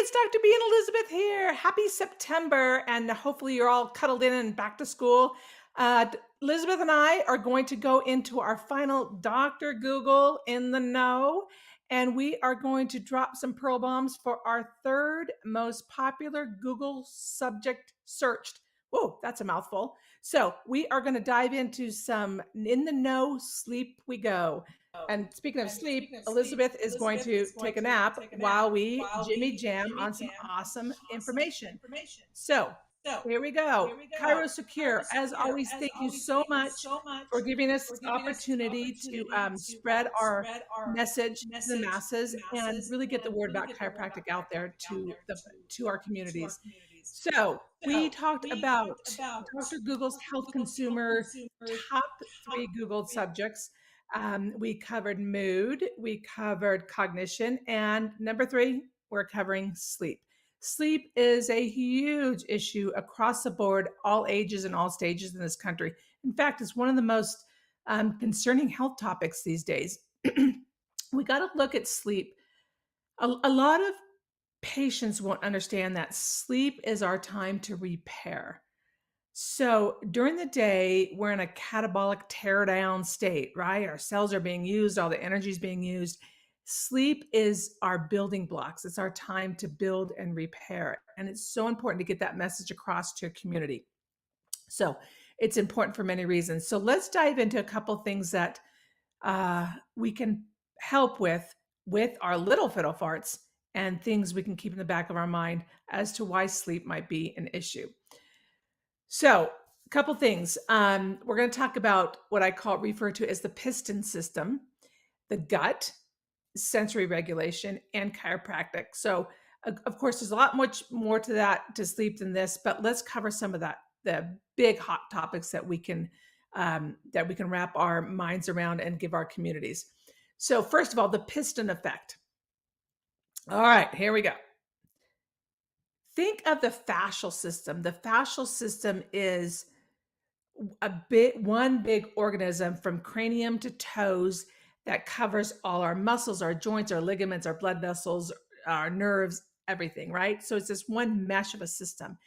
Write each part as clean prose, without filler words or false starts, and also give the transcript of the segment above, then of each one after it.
it's Dr. B and Elizabeth here. Happy September, and hopefully you're all cuddled in and back to school. Elizabeth and I are going to go into our final Dr. Google in the know, and we are going to drop some pearl bombs for our third most popular Google subject searched. Whoa, that's a mouthful. So we are going to dive into some in the know sleep we go. And speaking of sleep, Elizabeth is going to take a nap while we Jimmy Jam on some awesome information. So here we go. ChiroSecure, as always, thank you so much for giving us this opportunity to spread our message to the masses and really get the word about chiropractic out there to our communities. So we talked about Dr. Google's health consumer top 3 Googled subjects. We covered mood, we covered cognition, and number 3, we're covering sleep. Sleep is a huge issue across the board, all ages and all stages in this country. In fact, it's one of the most concerning health topics these days. We got to look at sleep. A lot of patients won't understand that sleep is our time to repair. So during the day, we're in a catabolic tear down state, right? Our cells are being used, all the energy is being used. Sleep is our building blocks. It's our time to build and repair. And it's so important to get that message across to your community. So it's important for many reasons. So let's dive into a couple things that we can help with our little fiddle farts and things we can keep in the back of our mind as to why sleep might be an issue. So, a couple things. We're going to talk about what I refer to as the piston system, the gut, sensory regulation, and chiropractic. So, of course, there's a lot much more to sleep than this, but let's cover some of the big hot topics that we can wrap our minds around and give our communities. So, first of all, the piston effect. All right, here we go. Think of the fascial system. The fascial system is one big organism from cranium to toes that covers all our muscles, our joints, our ligaments, our blood vessels, our nerves, everything, right? So it's this one mesh of a system.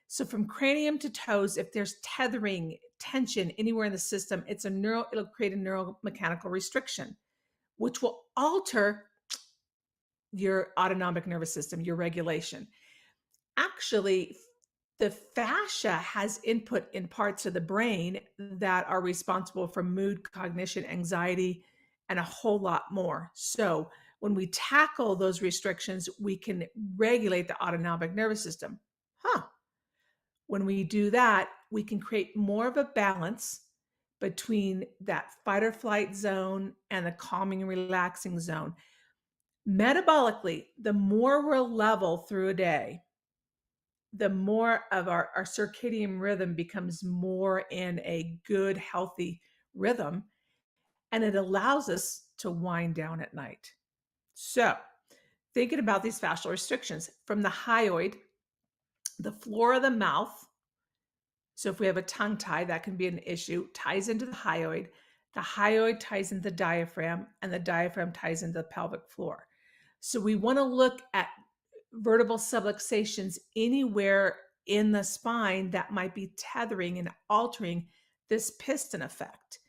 So from cranium to toes, if there's tethering, tension anywhere in the system, it'll create a neuromechanical restriction, which will alter your autonomic nervous system, your regulation. Actually, the fascia has input in parts of the brain that are responsible for mood, cognition, anxiety, and a whole lot more. So when we tackle those restrictions, we can regulate the autonomic nervous system. When we do that, we can create more of a balance between that fight or flight zone and the calming and relaxing zone. Metabolically, the more we're level through a day, the more of our circadian rhythm becomes more in a good, healthy rhythm, and it allows us to wind down at night. So, thinking about these fascial restrictions from the hyoid, the floor of the mouth. So, if we have a tongue tie, that can be an issue, ties into the hyoid. The hyoid ties into the diaphragm, and the diaphragm ties into the pelvic floor. So, we want to look at vertebral subluxations anywhere in the spine that might be tethering and altering this piston effect.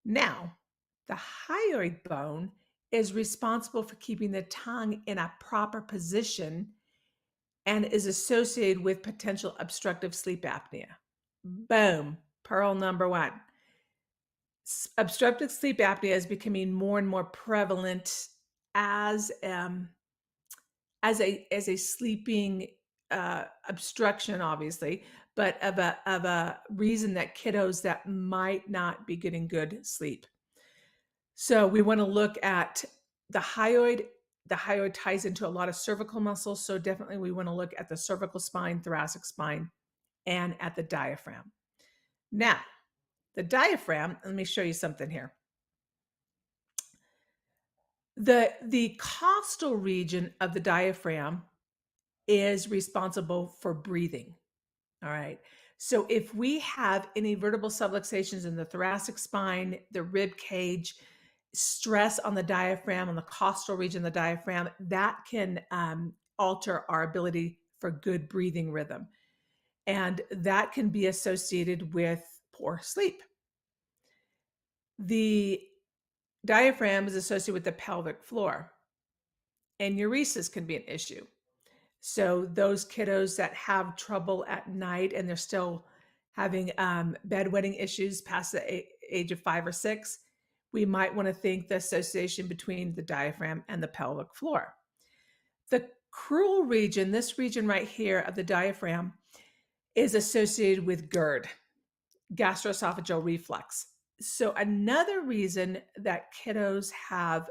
Now, the hyoid bone is responsible for keeping the tongue in a proper position and is associated with potential obstructive sleep apnea. Boom, pearl number 1. Obstructive sleep apnea is becoming more and more prevalent as a sleeping obstruction, obviously, but of a reason that kiddos that might not be getting good sleep. So we want to look at the hyoid. The hyoid ties into a lot of cervical muscles, so definitely we want to look at the cervical spine, thoracic spine, and at the diaphragm. Now, the diaphragm, let me show you something here. The costal region of the diaphragm is responsible for breathing. All right. So if we have any vertebral subluxations in the thoracic spine, the rib cage, stress on the diaphragm, on the costal region of the diaphragm, that can alter our ability for good breathing rhythm. And that can be associated with poor sleep. The diaphragm is associated with the pelvic floor. Enuresis can be an issue. So those kiddos that have trouble at night and they're still having bedwetting issues past the age of 5 or 6, we might want to think the association between the diaphragm and the pelvic floor. The crural region, this region right here of the diaphragm, is associated with GERD, gastroesophageal reflux. So another reason that kiddos have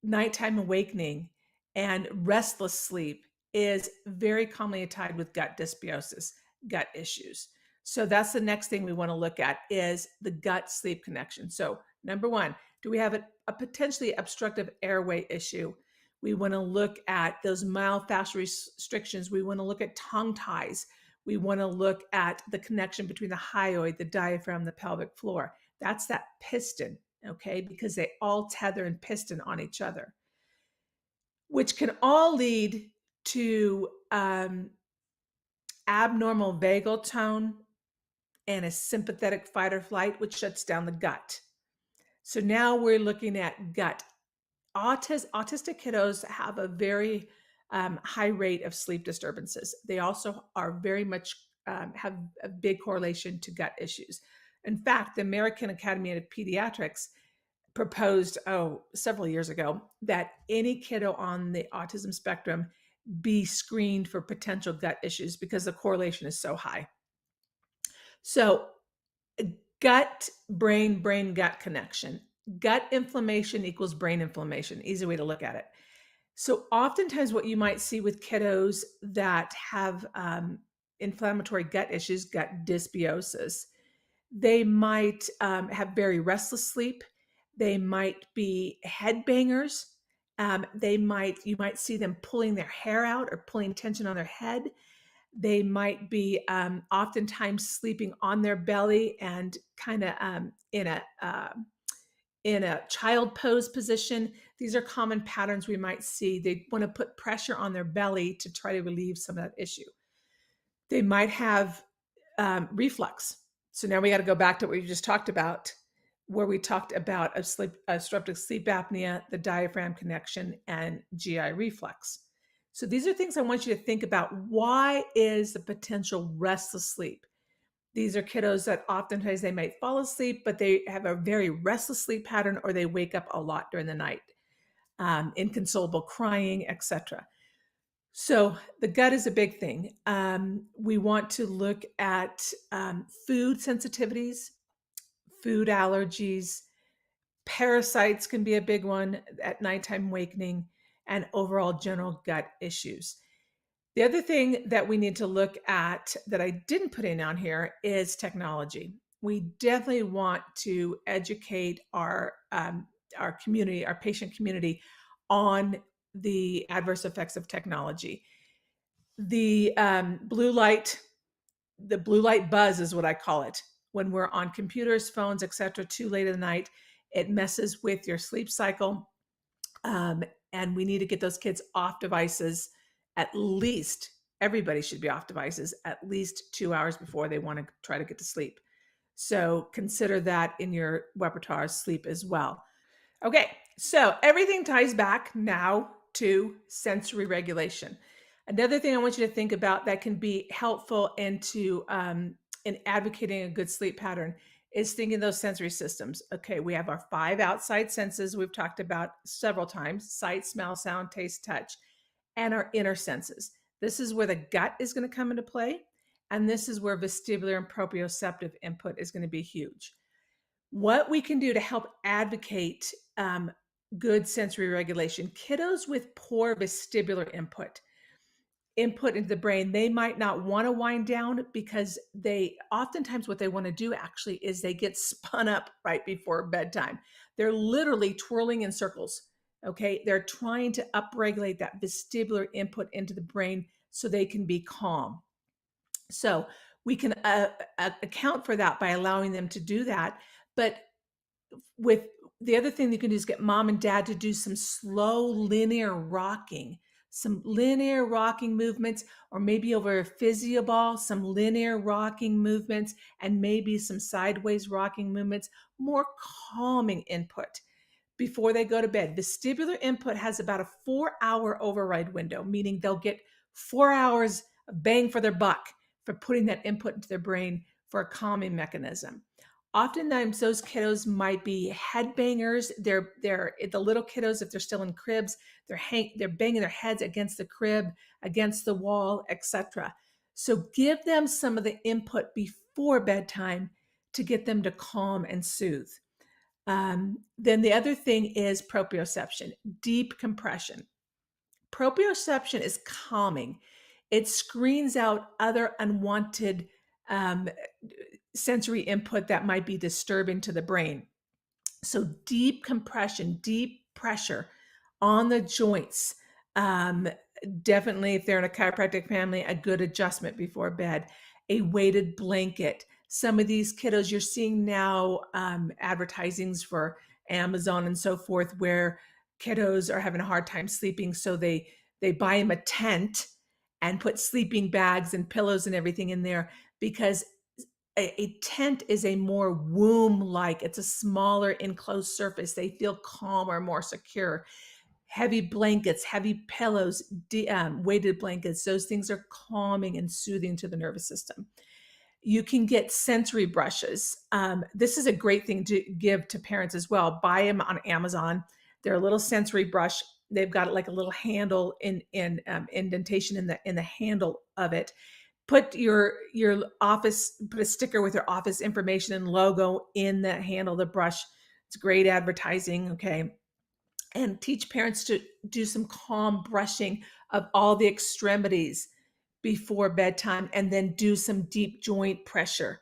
nighttime awakening and restless sleep is very commonly tied with gut dysbiosis, gut issues. So that's the next thing we want to look at is the gut sleep connection. So number one, do we have a potentially obstructive airway issue? We want to look at those myofascial restrictions. We want to look at tongue ties. We want to look at the connection between the hyoid, the diaphragm, the pelvic floor. That's that piston, okay? Because they all tether and piston on each other, which can all lead to abnormal vagal tone and a sympathetic fight or flight, which shuts down the gut. So now we're looking at gut. Autistic kiddos have a very high rate of sleep disturbances. They also are very much have a big correlation to gut issues. In fact, the American Academy of Pediatrics proposed, several years ago, that any kiddo on the autism spectrum be screened for potential gut issues because the correlation is so high. So gut, brain, gut connection. Gut inflammation equals brain inflammation. Easy way to look at it. So oftentimes what you might see with kiddos that have inflammatory gut issues, gut dysbiosis, they might have very restless sleep. They might be head bangers. You might see them pulling their hair out or pulling tension on their head. They might be oftentimes sleeping on their belly and kind of in a child pose position. These are common patterns we might see. They want to put pressure on their belly to try to relieve some of that issue. They might have reflux. So now we got to go back to what we just talked about, where we talked about obstructive sleep apnea, the diaphragm connection, and GI reflux. So these are things I want you to think about. Why is the potential restless sleep? These are kiddos that oftentimes they might fall asleep, but they have a very restless sleep pattern, or they wake up a lot during the night, inconsolable crying, etc. So the gut is a big thing. We want to look at food sensitivities, food allergies, parasites can be a big one at nighttime awakening, and overall general gut issues. The other thing that we need to look at that I didn't put in on here is technology. We definitely want to educate our community, our patient community, on the adverse effects of technology. The blue light buzz is what I call it. When we're on computers, phones, etc., too late in the night, it messes with your sleep cycle. And we need to get those kids off devices. At least everybody should be off devices at least 2 hours before they want to try to get to sleep. So consider that in your repertoire sleep as well. Okay, so everything ties back now to sensory regulation. Another thing I want you to think about that can be helpful in advocating a good sleep pattern is thinking those sensory systems. Okay, we have our 5 outside senses we've talked about several times: sight, smell, sound, taste, touch, and our inner senses. This is where the gut is going to come into play, and this is where vestibular and proprioceptive input is going to be huge. What we can do to help advocate good sensory regulation: kiddos with poor vestibular input into the brain, they might not want to wind down because oftentimes what they want to do actually is they get spun up right before bedtime. They're literally twirling in circles. Okay, they're trying to upregulate that vestibular input into the brain so they can be calm. So we can account for that by allowing them to do that. But with the other thing you can do is get mom and dad to do some slow linear rocking some linear rocking movements, or maybe over a physio ball, some linear rocking movements, and maybe some sideways rocking movements, more calming input before they go to bed. Vestibular input has about a 4-hour override window, meaning they'll get 4 hours of bang for their buck for putting that input into their brain for a calming mechanism. Oftentimes, those kiddos might be head bangers. They're the little kiddos, if they're still in cribs, they're banging their heads against the crib, against the wall, etc. So give them some of the input before bedtime to get them to calm and soothe. Then the other thing is proprioception, deep compression. Proprioception is calming. It screens out other unwanted um, sensory input that might be disturbing to the brain. So deep compression, deep pressure on the joints. Um, Definitely, if they're in a chiropractic family, a good adjustment before bed, a weighted blanket. Some of these kiddos you're seeing now, advertisings for Amazon and so forth, where kiddos are having a hard time sleeping. So they buy them a tent and put sleeping bags and pillows and everything in there, because a tent is a more womb-like, it's a smaller enclosed surface. They feel calmer, more secure. Heavy blankets, heavy pillows, weighted blankets, those things are calming and soothing to the nervous system. You can get sensory brushes. This is a great thing to give to parents as well. Buy them on Amazon. They're a little sensory brush. They've got like a little handle in indentation in the handle of it. Put your office, put a sticker with your office information and logo in the handle of the brush. It's great advertising, okay? And teach parents to do some calm brushing of all the extremities before bedtime, and then do some deep joint pressure.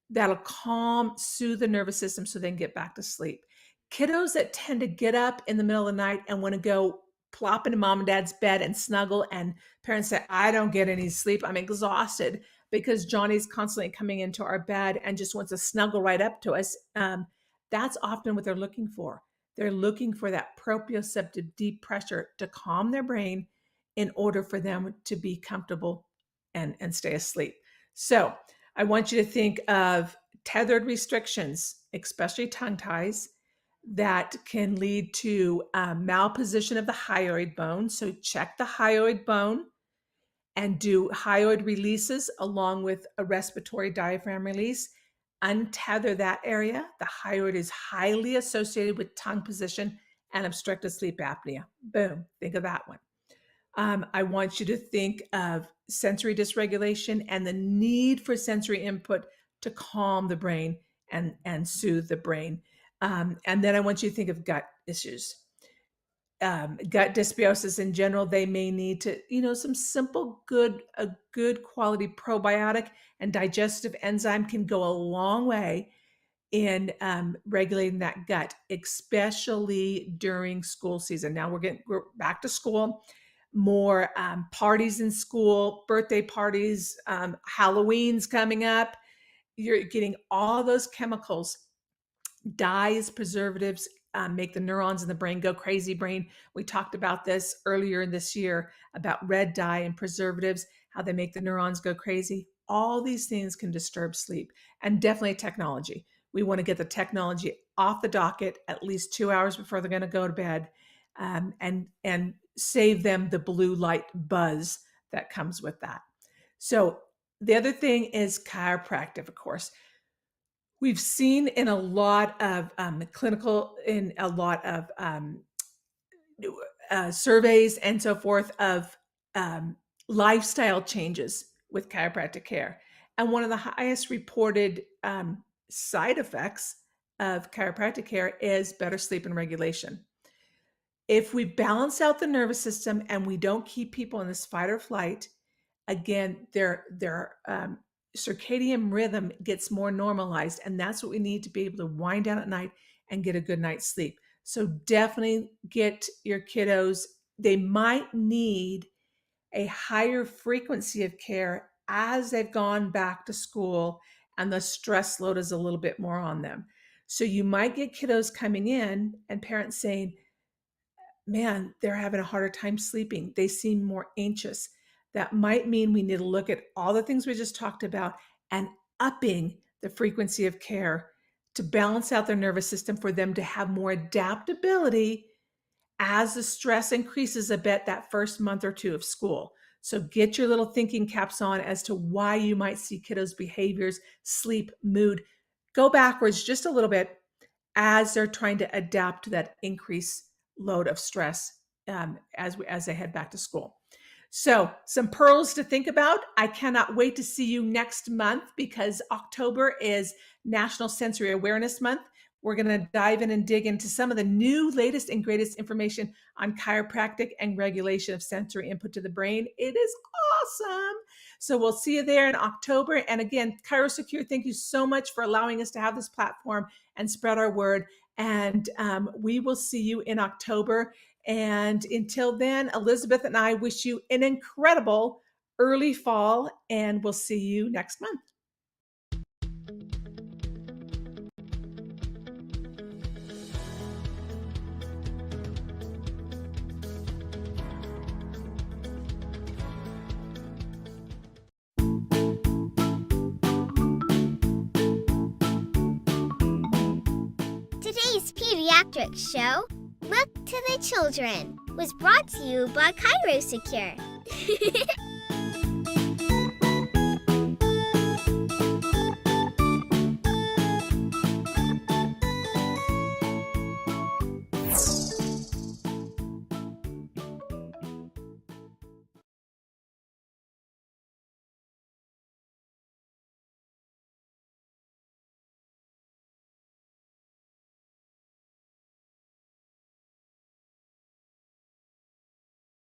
That'll calm, soothe the nervous system so they can get back to sleep. Kiddos that tend to get up in the middle of the night and want to go plop into mom and dad's bed and snuggle, and parents say, I don't get any sleep, I'm exhausted, because Johnny's constantly coming into our bed and just wants to snuggle right up to us. That's often what they're looking for. They're looking for that proprioceptive deep pressure to calm their brain in order for them to be comfortable and stay asleep. So I want you to think of tethered restrictions, especially tongue ties, that can lead to malposition of the hyoid bone. So check the hyoid bone and do hyoid releases along with a respiratory diaphragm release. Untether that area. The hyoid is highly associated with tongue position and obstructive sleep apnea. Boom, think of that one. I want you to think of sensory dysregulation and the need for sensory input to calm the brain and soothe the brain. And then I want you to think of gut issues. Gut dysbiosis in general, they may need to, some simple, a good quality probiotic and digestive enzyme can go a long way in regulating that gut, especially during school season. Now we're back to school, more parties in school, birthday parties, Halloween's coming up. You're getting all those chemicals, dyes, preservatives, make the neurons in the brain go crazy brain. We talked about this earlier in this year about red dye and preservatives, how they make the neurons go crazy. All these things can disturb sleep, and definitely technology. We want to get the technology off the docket at least 2 hours before they're going to go to bed, and save them the blue light buzz that comes with that. So the other thing is chiropractic, of course. We've seen in a lot of surveys and so forth of lifestyle changes with chiropractic care. And one of the highest reported side effects of chiropractic care is better sleep and regulation. If we balance out the nervous system and we don't keep people in this fight or flight, again, their circadian rhythm gets more normalized, and that's what we need to be able to wind down at night and get a good night's sleep. So definitely get your kiddos. They might need a higher frequency of care as they've gone back to school and the stress load is a little bit more on them. So you might get kiddos coming in and parents saying, man, they're having a harder time sleeping. They seem more anxious. That might mean we need to look at all the things we just talked about and upping the frequency of care to balance out their nervous system for them to have more adaptability as the stress increases a bit that first month or two of school. So get your little thinking caps on as to why you might see kiddos' behaviors, sleep, mood go backwards just a little bit as they're trying to adapt to that increased load of stress as they head back to school. So, some pearls to think about. I cannot wait to see you next month because October is National Sensory Awareness Month. We're going to dive in and dig into some of the new, latest, and greatest information on chiropractic and regulation of sensory input to the brain. It is awesome. So, we'll see you there in October. And again, ChiroSecure, thank you so much for allowing us to have this platform and spread our word. And we will see you in October. And until then, Elizabeth and I wish you an incredible early fall, and we'll see you next month. Today's Pediatrics show, Look to the Children, was brought to you by ChiroSecure.